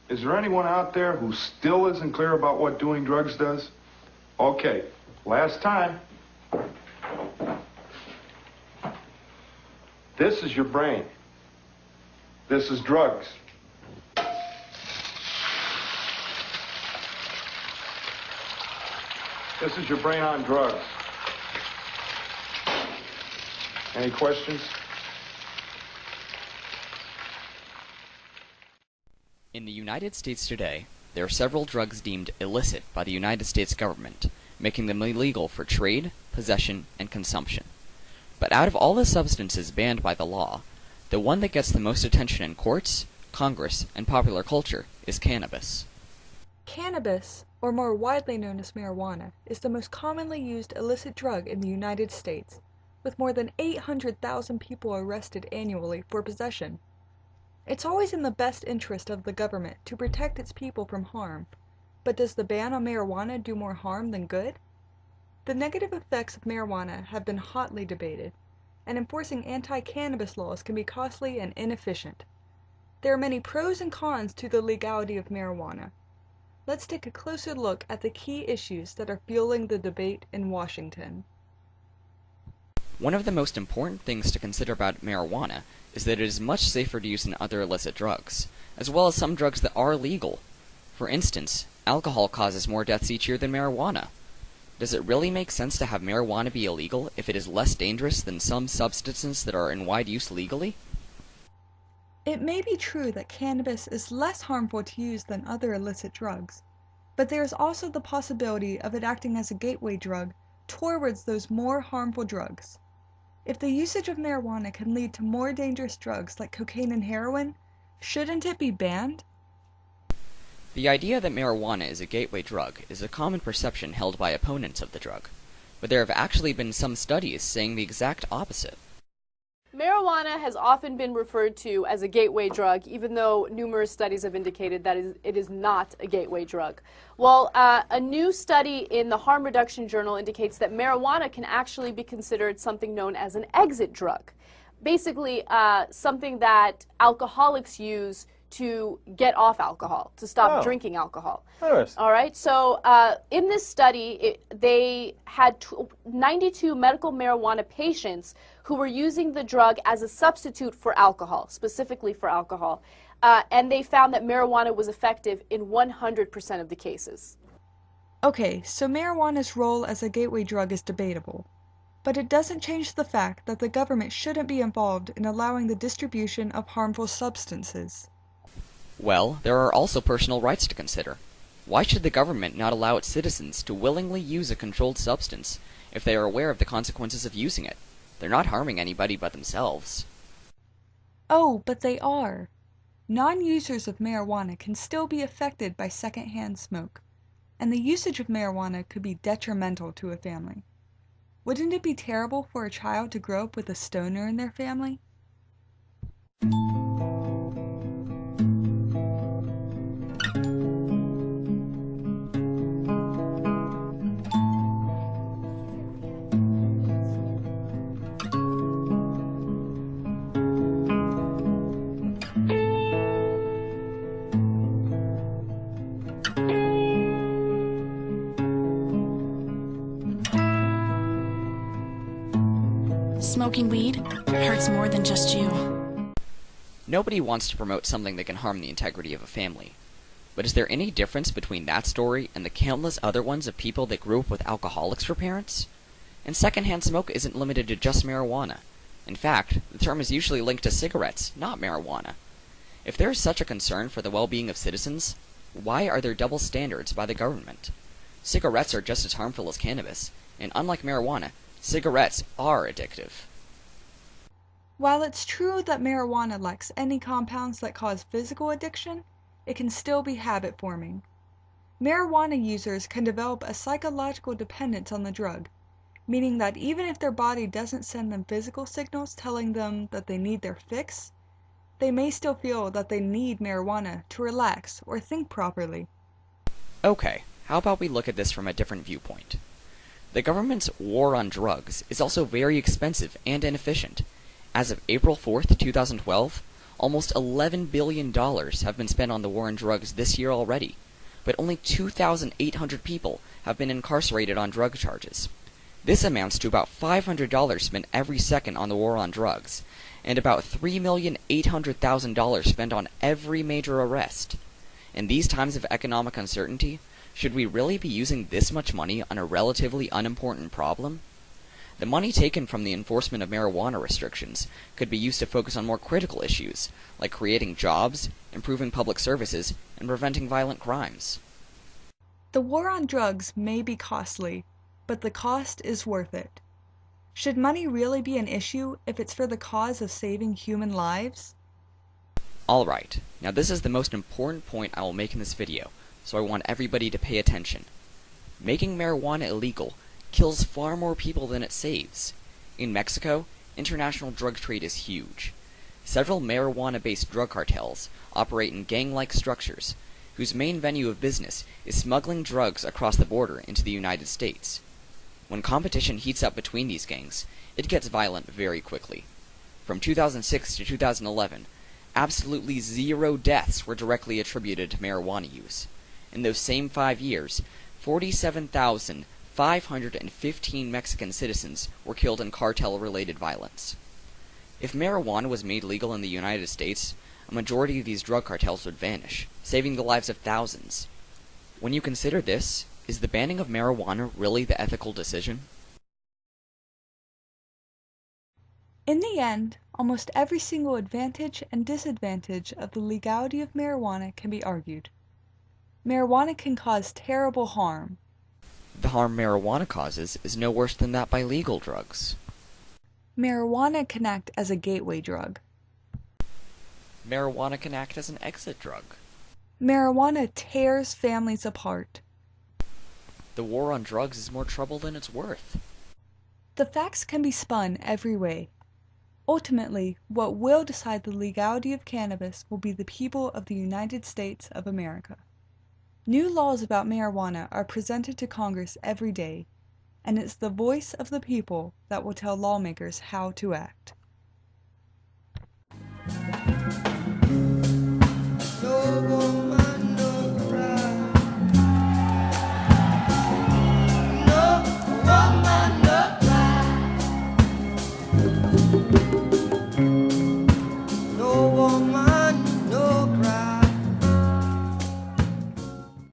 Is there anyone out there who still isn't clear about what doing drugs does? Okay, last time. This is your brain. This is drugs. This is your brain on drugs. Any questions? In the United States today, there are several drugs deemed illicit by the United States government, making them illegal for trade, possession, and consumption. But out of all the substances banned by the law, the one that gets the most attention in courts, Congress, and popular culture is cannabis. Cannabis, or more widely known as marijuana, is the most commonly used illicit drug in the United States, with more than 800,000 people arrested annually for possession. It's always in the best interest of the government to protect its people from harm, but does the ban on marijuana do more harm than good? The negative effects of marijuana have been hotly debated, and enforcing anti-cannabis laws can be costly and inefficient. There are many pros and cons to the legality of marijuana. Let's take a closer look at the key issues that are fueling the debate in Washington. One of the most important things to consider about marijuana is that it is much safer to use than other illicit drugs, as well as some drugs that are legal. For instance, alcohol causes more deaths each year than marijuana. Does it really make sense to have marijuana be illegal if it is less dangerous than some substances that are in wide use legally? It may be true that cannabis is less harmful to use than other illicit drugs, but there is also the possibility of it acting as a gateway drug towards those more harmful drugs. If the usage of marijuana can lead to more dangerous drugs like cocaine and heroin, shouldn't it be banned? The idea that marijuana is a gateway drug is a common perception held by opponents of the drug, but there have actually been some studies saying the exact opposite. Marijuana has often been referred to as a gateway drug, even though numerous studies have indicated that it is not a gateway drug. Well, a new study in the Harm Reduction Journal indicates that marijuana can actually be considered something known as an exit drug. Basically, something that alcoholics use to get off alcohol, to stop drinking alcohol. All right, so in this study, they had 92 medical marijuana patients who were using the drug as a substitute for alcohol, specifically for alcohol, and they found that marijuana was effective in 100% of the cases. Okay, so marijuana's role as a gateway drug is debatable, but it doesn't change the fact that the government shouldn't be involved in allowing the distribution of harmful substances. Well, there are also personal rights to consider. Why should the government not allow its citizens to willingly use a controlled substance if they are aware of the consequences of using it? They're not harming anybody but themselves. Oh, but they are. Non-users of marijuana can still be affected by secondhand smoke, and the usage of marijuana could be detrimental to a family. Wouldn't it be terrible for a child to grow up with a stoner in their family? Smoking weed hurts more than just you. Nobody wants to promote something that can harm the integrity of a family. But is there any difference between that story and the countless other ones of people that grew up with alcoholics for parents? And secondhand smoke isn't limited to just marijuana. In fact, the term is usually linked to cigarettes, not marijuana. If there is such a concern for the well-being of citizens, why are there double standards by the government? Cigarettes are just as harmful as cannabis, and unlike marijuana, cigarettes are addictive. While it's true that marijuana lacks any compounds that cause physical addiction, it can still be habit-forming. Marijuana users can develop a psychological dependence on the drug, meaning that even if their body doesn't send them physical signals telling them that they need their fix, they may still feel that they need marijuana to relax or think properly. Okay, how about we look at this from a different viewpoint? The government's war on drugs is also very expensive and inefficient. As of April 4th, 2012, Almost $11 billion have been spent on the war on drugs this year already, but only 2,800 people have been incarcerated on drug charges. This amounts to about $500 spent every second on the war on drugs, and about $3,800,000 spent on every major arrest. In these times of economic uncertainty, should we really be using this much money on a relatively unimportant problem? The money taken from the enforcement of marijuana restrictions could be used to focus on more critical issues, like creating jobs, improving public services, and preventing violent crimes. The war on drugs may be costly, but the cost is worth it. Should money really be an issue if it's for the cause of saving human lives? Alright, now this is the most important point I will make in this video, so I want everybody to pay attention. Making marijuana illegal kills far more people than it saves. In Mexico, international drug trade is huge. Several marijuana-based drug cartels operate in gang-like structures, whose main venue of business is smuggling drugs across the border into the United States. When competition heats up between these gangs, it gets violent very quickly. From 2006 to 2011, absolutely 0 deaths were directly attributed to marijuana use. In those same 5 years, 47,515 Mexican citizens were killed in cartel-related violence. If marijuana was made legal in the United States, a majority of these drug cartels would vanish, saving the lives of thousands. When you consider this, is the banning of marijuana really the ethical decision? In the end, almost every single advantage and disadvantage of the legality of marijuana can be argued. Marijuana can cause terrible harm. The harm marijuana causes is no worse than that by legal drugs. Marijuana can act as a gateway drug. Marijuana can act as an exit drug. Marijuana tears families apart. The war on drugs is more trouble than it's worth. The facts can be spun every way. Ultimately, what will decide the legality of cannabis will be the people of the United States of America. New laws about marijuana are presented to Congress every day, and it's the voice of the people that will tell lawmakers how to act.